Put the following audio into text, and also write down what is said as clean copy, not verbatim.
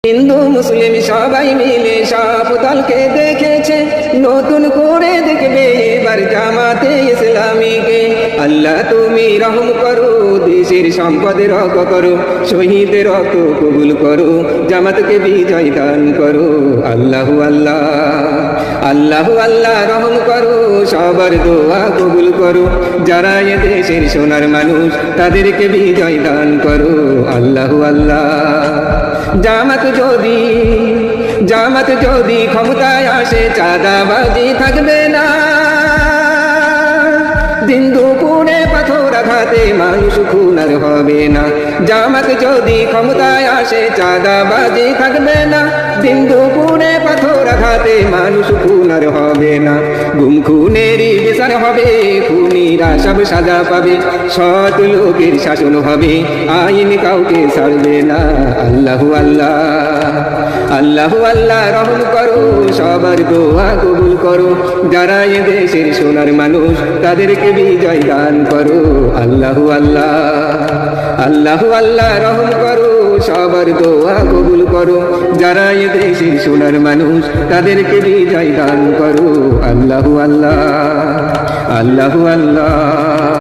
হিন্দু মুসলিম সবাই মিলে সব দলকে দেখেছে, নতুন করে দেখবে এবার জামাতে ইসলামীকে। আল্লাহ তুমি রহম করো, দেশের সম্পদ রক্ষা করো, শহীদের রক্ত কবুল করো, জামাতকে বিজয় দান করো। আল্লাহু আল্লাহ, আল্লাহু আল্লাহ রহম করো, সবার দোয়া কবুল করো, যারা এ দেশের সোনার মানুষ তাদেরকে বিজয় দান করো। আল্লাহু আল্লাহ। জামাত যদি ক্ষমতায় আসে চাঁদাবাজি থাকবে না, দিন দুপুরে পাথর আঘাতে মানুষ খুন আর হবে না। জামাত যদি ক্ষমতায় আসে চাঁদাবাজি থাকবে না, দিন দুপুরে পাথর আঘাতে মানুষ খুন আর হবে না। গুম খুনেরই বিচার হবে, খুনিরা সব সাজা পাবে, সৎ লোকের শাসন হবে, আইন কাউকে ছাড়বে না। আল্লাহু আল্লাহ, আল্লাহু আল্লাহ রহম করো, সবার দোয়া কবুল করো, যারা এ দেশের সোনার মানুষ তাদেরকে বিজয় দান করো। আল্লাহু আল্লাহ, আল্লাহু আল্লাহ রহম করো, সবার দোয়া কবুল করো, যারা এ দেশের সোনার মানুষ তাদেরকে বিজয় দান করো। আল্লাহু আল্লাহ, আল্লাহু আল্লাহ।